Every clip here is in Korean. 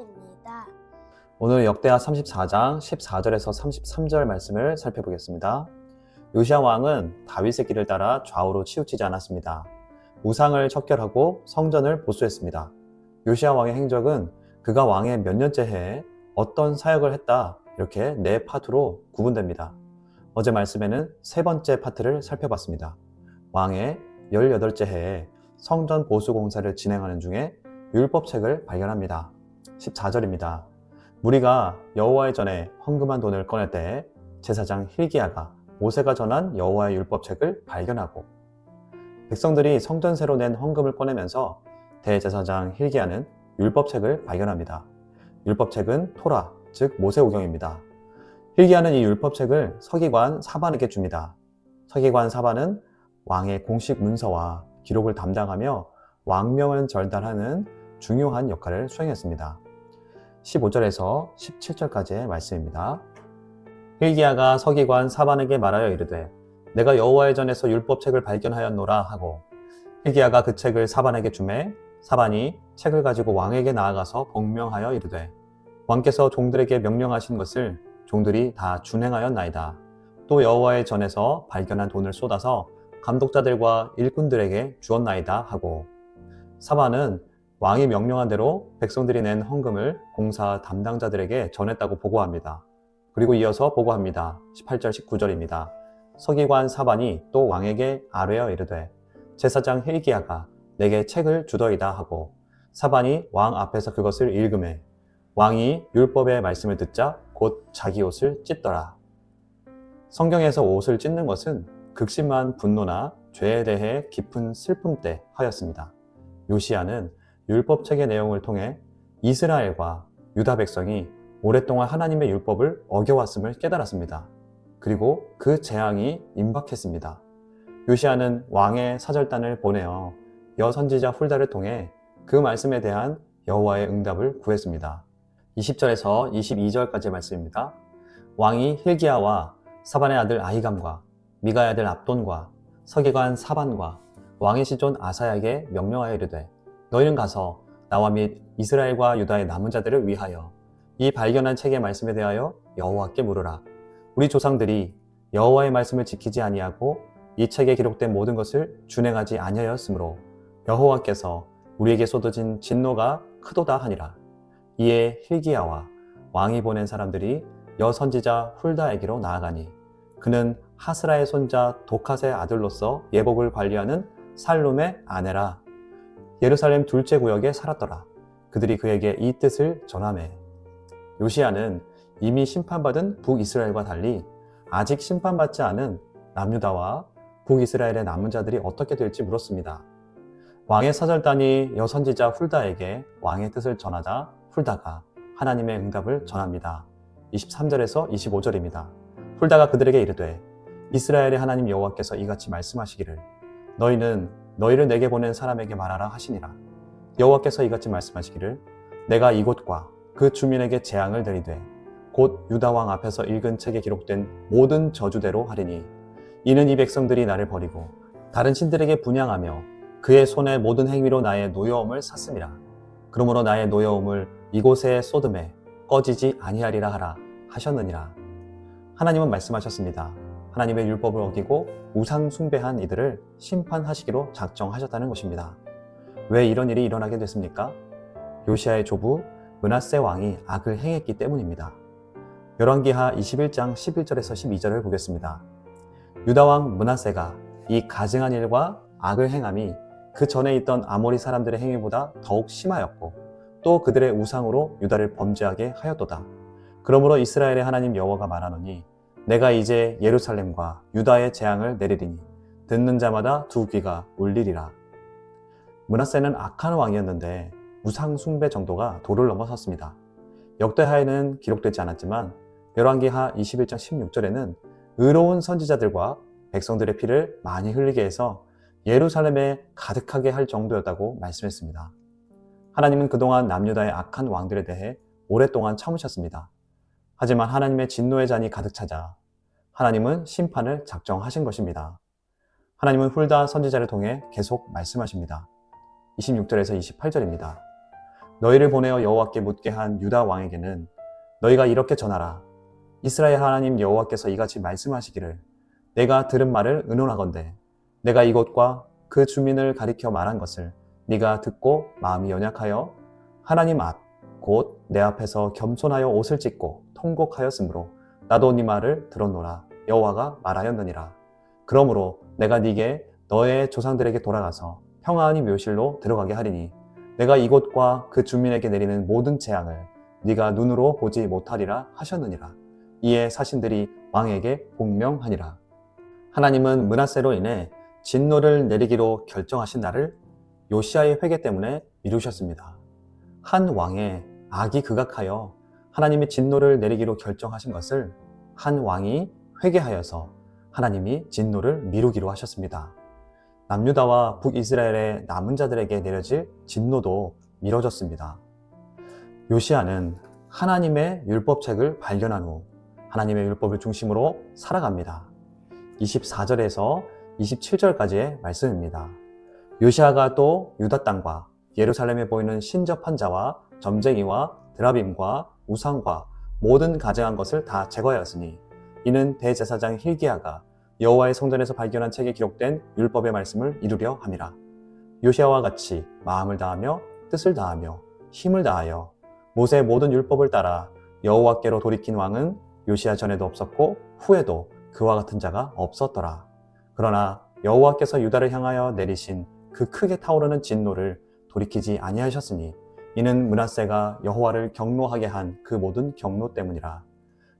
시간입니다. 오늘 역대하 34장 14절에서 33절 말씀을 살펴보겠습니다. 요시야 왕은 다윗의 길을 따라 좌우로 치우치지 않았습니다. 우상을 척결하고 성전을 보수했습니다. 요시야 왕의 행적은 그가 왕의 몇 년째 해에 어떤 사역을 했다, 이렇게 네 파트로 구분됩니다. 어제 말씀에는 세 번째 파트를 살펴봤습니다. 왕의 18째 해에 성전 보수 공사를 진행하는 중에 율법책을 발견합니다. 14절입니다. 무리가 여호와의 전에 헌금한 돈을 꺼낼 때 제사장 hil기야가 모세가 전한 여호와의 율법책을 발견하고, 백성들이 성전세로 낸 헌금을 꺼내면서 대제사장 hil기야는 율법책을 발견합니다. 율법책은 토라, 즉 모세오경입니다. hil기야는 이 율법책을 서기관 사반에게 줍니다. 서기관 사반은 왕의 공식 문서와 기록을 담당하며 왕명을 전달하는 중요한 역할을 수행했습니다. 15절에서 17절까지의 말씀입니다. hil기야가 서기관 사반에게 말하여 이르되 내가 여호와의 전에서 율법책을 발견하였노라 하고, hil기야가 그 책을 사반에게 주매 사반이 책을 가지고 왕에게 나아가서 복명하여 이르되 왕께서 종들에게 명령하신 것을 종들이 다 준행하였나이다. 또 여호와의 전에서 발견한 돈을 쏟아서 감독자들과 일꾼들에게 주었나이다 하고, 사반은 왕이 명령한 대로 백성들이 낸 헌금을 공사 담당자들에게 전했다고 보고합니다. 그리고 이어서 보고합니다. 18절 19절입니다. 서기관 사반이 또 왕에게 아뢰어 이르되 제사장 hil기야가 내게 책을 주더이다 하고, 사반이 왕 앞에서 그것을 읽으매 왕이 율법의 말씀을 듣자 곧 자기 옷을 찢더라. 성경에서 옷을 찢는 것은 극심한 분노나 죄에 대해 깊은 슬픔 때 하였습니다. 요시야는 율법책의 내용을 통해 이스라엘과 유다 백성이 오랫동안 하나님의 율법을 어겨왔음을 깨달았습니다. 그리고 그 재앙이 임박했습니다. 요시야는 왕의 사절단을 보내어 여선지자 훌다를 통해 그 말씀에 대한 여호와의 응답을 구했습니다. 20절에서 22절까지의 말씀입니다. 왕이 hil기야와 사반의 아들 아히감과 미가의 아들 압돈과 서기관 사반과 왕의 시존 아사야에게 명령하여 이르되 너희는 가서 나와 및 이스라엘과 유다의 남은 자들을 위하여 이 발견한 책의 말씀에 대하여 여호와께 물으라. 우리 조상들이 여호와의 말씀을 지키지 아니하고 이 책에 기록된 모든 것을 준행하지 아니하였으므로 여호와께서 우리에게 쏟아진 진노가 크도다 하니라. 이에 hil기야와 왕이 보낸 사람들이 여선지자 훌다에게로 나아가니 그는 하스라의 손자 도캇의 아들로서 예복을 관리하는 살룸의 아내라. 예루살렘 둘째 구역에 살았더라. 그들이 그에게 이 뜻을 전하매, 요시야는 이미 심판받은 북이스라엘과 달리 아직 심판받지 않은 남유다와 북이스라엘의 남은 자들이 어떻게 될지 물었습니다. 왕의 사절단이 여선지자 훌다에게 왕의 뜻을 전하자 훌다가 하나님의 응답을 전합니다. 23절에서 25절입니다. 훌다가 그들에게 이르되 이스라엘의 하나님 여호와께서 이같이 말씀하시기를 너희는 너희를 내게 보낸 사람에게 말하라 하시니라. 여호와께서 이같이 말씀하시기를 내가 이곳과 그 주민에게 재앙을 내리되 곧 유다 왕 앞에서 읽은 책에 기록된 모든 저주대로 하리니 이는 이 백성들이 나를 버리고 다른 신들에게 분향하며 그의 손의 모든 행위로 나의 노여움을 샀음이라. 그러므로 나의 노여움을 이곳에 쏟음에 꺼지지 아니하리라 하라 하셨느니라. 하나님은 말씀하셨습니다. 하나님의 율법을 어기고 우상 숭배한 이들을 심판하시기로 작정하셨다는 것입니다. 왜 이런 일이 일어나게 됐습니까? 요시야의 조부 므낫세 왕이 악을 행했기 때문입니다. 열왕기하 21장 11절에서 12절을 보겠습니다. 유다 왕 므낫세가 이 가증한 일과 악을 행함이 그 전에 있던 아모리 사람들의 행위보다 더욱 심하였고 또 그들의 우상으로 유다를 범죄하게 하였도다. 그러므로 이스라엘의 하나님 여호와가 말하노니 내가 이제 예루살렘과 유다의 재앙을 내리리니 듣는 자마다 두 귀가 울리리라. 므낫세는 악한 왕이었는데 우상 숭배 정도가 도를 넘어섰습니다. 역대하에는 기록되지 않았지만 열왕기하 21장 16절에는 의로운 선지자들과 백성들의 피를 많이 흘리게 해서 예루살렘에 가득하게 할 정도였다고 말씀했습니다. 하나님은 그동안 남유다의 악한 왕들에 대해 오랫동안 참으셨습니다. 하지만 하나님의 진노의 잔이 가득 차자 하나님은 심판을 작정하신 것입니다. 하나님은 훌다 선지자를 통해 계속 말씀하십니다. 26절에서 28절입니다. 너희를 보내어 여호와께 묻게 한 유다 왕에게는 너희가 이렇게 전하라. 이스라엘 하나님 여호와께서 이같이 말씀하시기를 내가 들은 말을 의논하건대 내가 이곳과 그 주민을 가리켜 말한 것을 네가 듣고 마음이 연약하여 하나님 앞 곧 내 앞에서 겸손하여 옷을 찢고 통곡하였으므로 나도 네 말을 들었노라. 여호와가 말하였느니라. 그러므로 내가 네게 너의 조상들에게 돌아가서 평안히 묘실로 들어가게 하리니 내가 이곳과 그 주민에게 내리는 모든 재앙을 네가 눈으로 보지 못하리라 하셨느니라. 이에 사신들이 왕에게 복명하니라. 하나님은 므낫세로 인해 진노를 내리기로 결정하신 날을 요시야의 회개 때문에 미루셨습니다. 한 왕의 악이 극악하여 하나님의 진노를 내리기로 결정하신 것을 한 왕이 회개하여서 하나님이 진노를 미루기로 하셨습니다. 남유다와 북이스라엘의 남은 자들에게 내려질 진노도 미뤄졌습니다. 요시야는 하나님의 율법책을 발견한 후 하나님의 율법을 중심으로 살아갑니다. 24절에서 27절까지의 말씀입니다. 요시야가 또 유다 땅과 예루살렘에 보이는 신접한 자와 점쟁이와 드라빔과 우상과 모든 가증한 것을 다 제거하였으니 이는 대제사장 hil기야가 여호와의 성전에서 발견한 책에 기록된 율법의 말씀을 이루려 함이라. 요시야와 같이 마음을 다하며 뜻을 다하며 힘을 다하여 모세의 모든 율법을 따라 여호와께로 돌이킨 왕은 요시야 전에도 없었고 후에도 그와 같은 자가 없었더라. 그러나 여호와께서 유다를 향하여 내리신 그 크게 타오르는 진노를 돌이키지 아니하셨으니 이는 므낫세가 여호와를 경노하게 한 그 모든 경노 때문이라.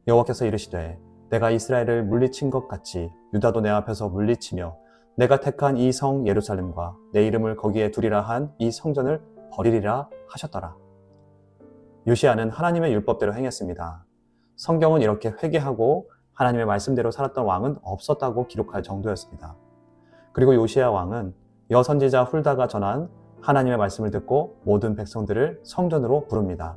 여호와께서 이르시되 내가 이스라엘을 물리친 것 같이 유다도 내 앞에서 물리치며 내가 택한 이 성 예루살렘과 내 이름을 거기에 두리라 한 이 성전을 버리리라 하셨더라. 요시야는 하나님의 율법대로 행했습니다. 성경은 이렇게 회개하고 하나님의 말씀대로 살았던 왕은 없었다고 기록할 정도였습니다. 그리고 요시야 왕은 여선지자 훌다가 전한 하나님의 말씀을 듣고 모든 백성들을 성전으로 부릅니다.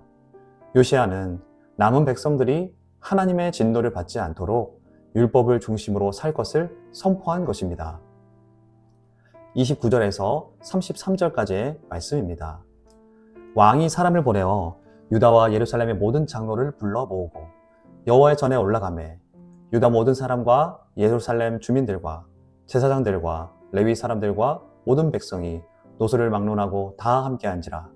요시야는 남은 백성들이 하나님의 진노를 받지 않도록 율법을 중심으로 살 것을 선포한 것입니다. 29절에서 33절까지의 말씀입니다. 왕이 사람을 보내어 유다와 예루살렘의 모든 장로를 불러 모으고 여호와의 전에 올라가매 유다 모든 사람과 예루살렘 주민들과 제사장들과 레위 사람들과 모든 백성이 노소를 막론하고 다 함께한지라.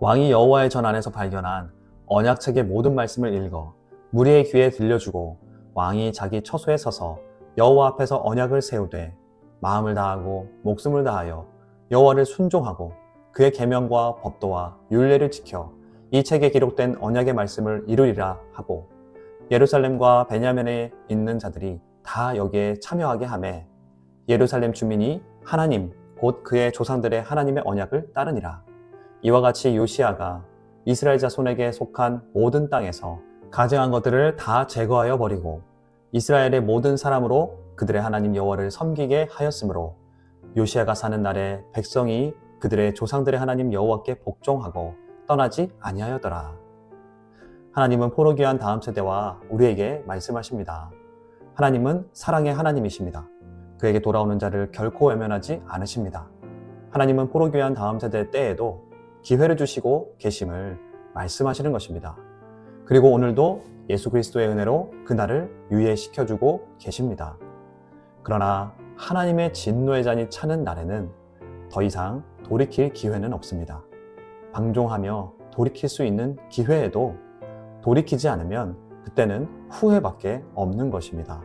왕이 여호와의 전 안에서 발견한 언약책의 모든 말씀을 읽어 무리의 귀에 들려주고 왕이 자기 처소에 서서 여호와 앞에서 언약을 세우되 마음을 다하고 목숨을 다하여 여호와를 순종하고 그의 계명과 법도와 율례를 지켜 이 책에 기록된 언약의 말씀을 이루리라 하고 예루살렘과 베냐민에 있는 자들이 다 여기에 참여하게 하매 예루살렘 주민이 하나님 곧 그의 조상들의 하나님의 언약을 따르니라. 이와 같이 요시야가 이스라엘 자손에게 속한 모든 땅에서 가증한 것들을 다 제거하여 버리고 이스라엘의 모든 사람으로 그들의 하나님 여호와를 섬기게 하였으므로 요시야가 사는 날에 백성이 그들의 조상들의 하나님 여호와께 복종하고 떠나지 아니하였더라. 하나님은 포로기한 다음 세대와 우리에게 말씀하십니다. 하나님은 사랑의 하나님이십니다. 그에게 돌아오는 자를 결코 외면하지 않으십니다. 하나님은 포로기한 다음 세대 때에도 기회를 주시고 계심을 말씀하시는 것입니다. 그리고 오늘도 예수 그리스도의 은혜로 그날을 유예시켜주고 계십니다. 그러나 하나님의 진노의 잔이 차는 날에는 더 이상 돌이킬 기회는 없습니다. 방종하며 돌이킬 수 있는 기회에도 돌이키지 않으면 그때는 후회밖에 없는 것입니다.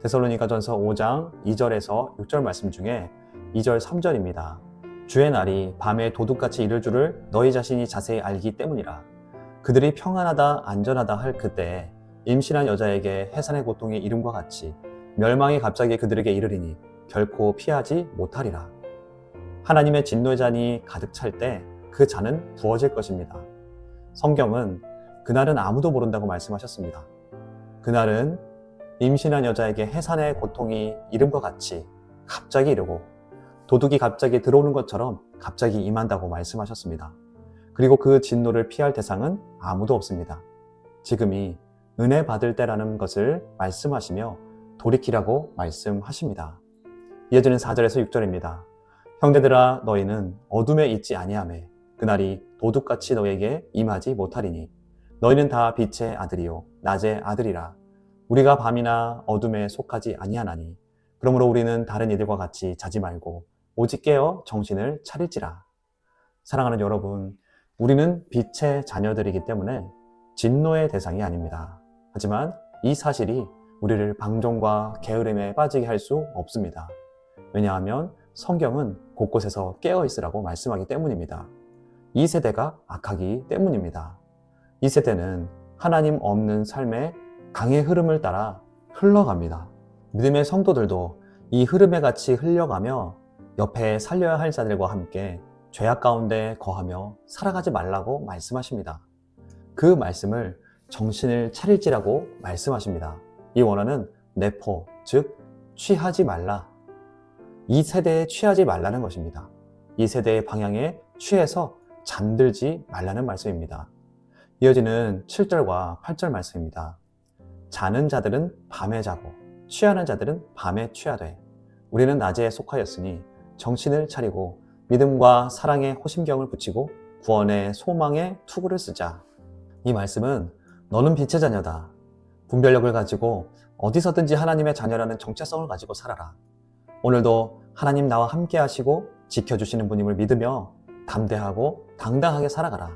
데살로니가전서 5장 2절에서 6절 말씀 중에 2절 3절입니다. 주의 날이 밤에 도둑같이 이를 줄을 너희 자신이 자세히 알기 때문이라. 그들이 평안하다 안전하다 할 그때에 임신한 여자에게 해산의 고통이 이름과 같이 멸망이 갑자기 그들에게 이르리니 결코 피하지 못하리라. 하나님의 진노의 잔이 가득 찰 때 그 잔은 부어질 것입니다. 성경은 그날은 아무도 모른다고 말씀하셨습니다. 그날은 임신한 여자에게 해산의 고통이 이름과 같이 갑자기 이르고 도둑이 갑자기 들어오는 것처럼 갑자기 임한다고 말씀하셨습니다. 그리고 그 진노를 피할 대상은 아무도 없습니다. 지금이 은혜 받을 때라는 것을 말씀하시며 돌이키라고 말씀하십니다. 이어지는 4절에서 6절입니다. 형제들아 너희는 어둠에 있지 아니하매 그날이 도둑같이 너에게 임하지 못하리니 너희는 다 빛의 아들이요 낮의 아들이라. 우리가 밤이나 어둠에 속하지 아니하나니 그러므로 우리는 다른 이들과 같이 자지 말고 오직 깨어 정신을 차릴지라. 사랑하는 여러분, 우리는 빛의 자녀들이기 때문에 진노의 대상이 아닙니다. 하지만 이 사실이 우리를 방종과 게으름에 빠지게 할 수 없습니다. 왜냐하면 성경은 곳곳에서 깨어 있으라고 말씀하기 때문입니다. 이 세대가 악하기 때문입니다. 이 세대는 하나님 없는 삶의 강의 흐름을 따라 흘러갑니다. 믿음의 성도들도 이 흐름에 같이 흘려가며 옆에 살려야 할 자들과 함께 죄악 가운데 거하며 살아가지 말라고 말씀하십니다. 그 말씀을 정신을 차릴지라고 말씀하십니다. 이 원어는 네포, 즉 취하지 말라. 이 세대에 취하지 말라는 것입니다. 이 세대의 방향에 취해서 잠들지 말라는 말씀입니다. 이어지는 7절과 8절 말씀입니다. 자는 자들은 밤에 자고 취하는 자들은 밤에 취하되 우리는 낮에 속하였으니 정신을 차리고 믿음과 사랑의 호심경을 붙이고 구원의 소망의 투구를 쓰자. 이 말씀은 너는 빛의 자녀다. 분별력을 가지고 어디서든지 하나님의 자녀라는 정체성을 가지고 살아라. 오늘도 하나님 나와 함께 하시고 지켜주시는 분임을 믿으며 담대하고 당당하게 살아가라.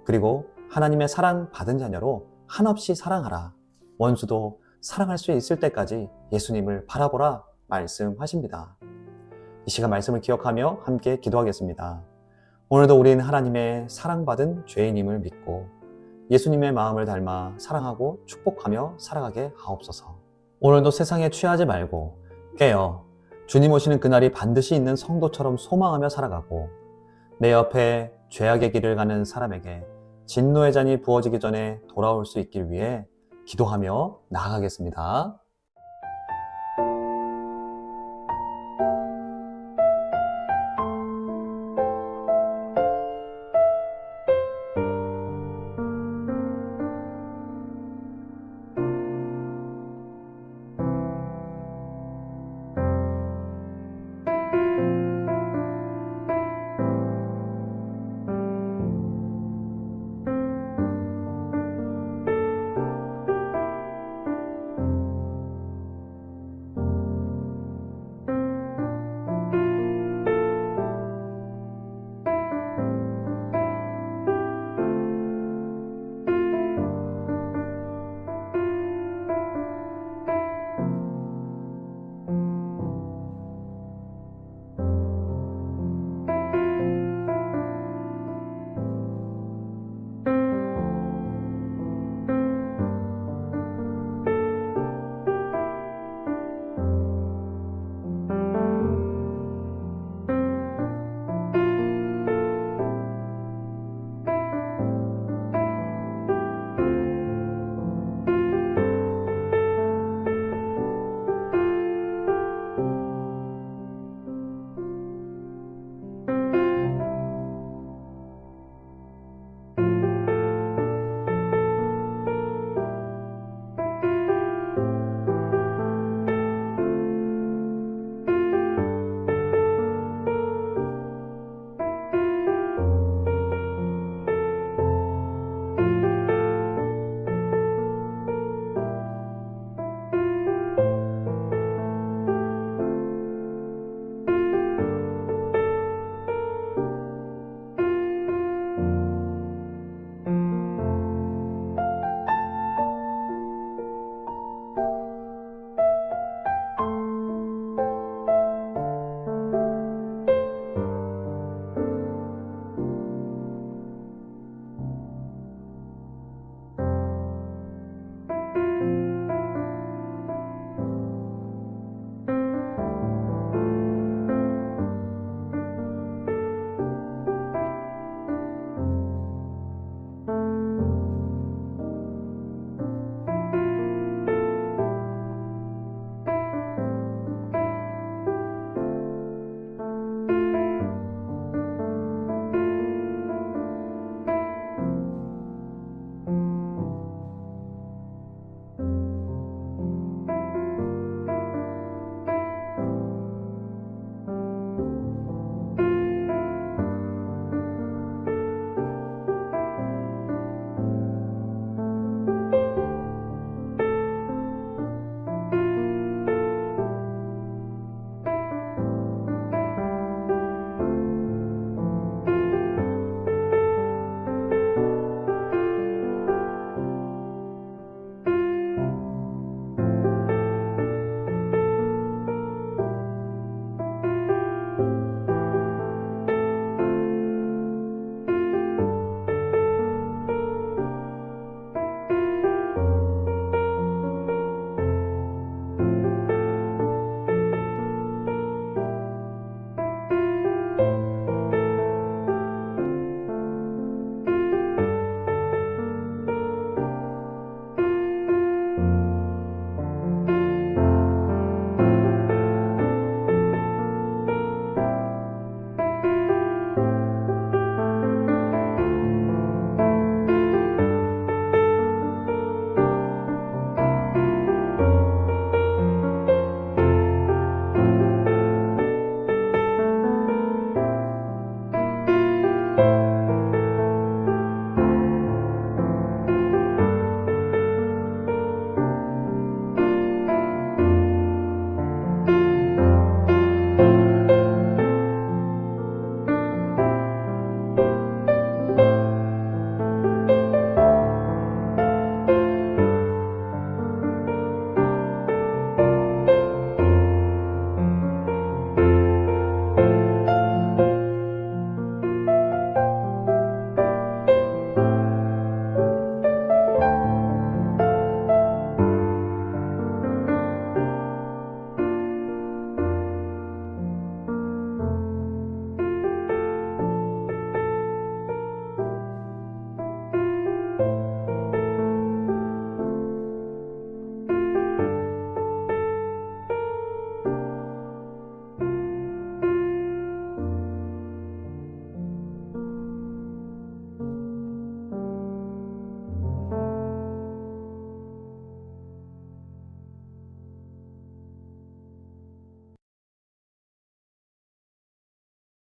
그리고 하나님의 사랑 받은 자녀로 한없이 사랑하라. 원수도 사랑할 수 있을 때까지 예수님을 바라보라 말씀하십니다. 이 시간 말씀을 기억하며 함께 기도하겠습니다. 오늘도 우리는 하나님의 사랑받은 죄인임을 믿고 예수님의 마음을 닮아 사랑하고 축복하며 살아가게 하옵소서. 오늘도 세상에 취하지 말고 깨어 주님 오시는 그날이 반드시 있는 성도처럼 소망하며 살아가고 내 옆에 죄악의 길을 가는 사람에게 진노의 잔이 부어지기 전에 돌아올 수 있길 위해 기도하며 나아가겠습니다.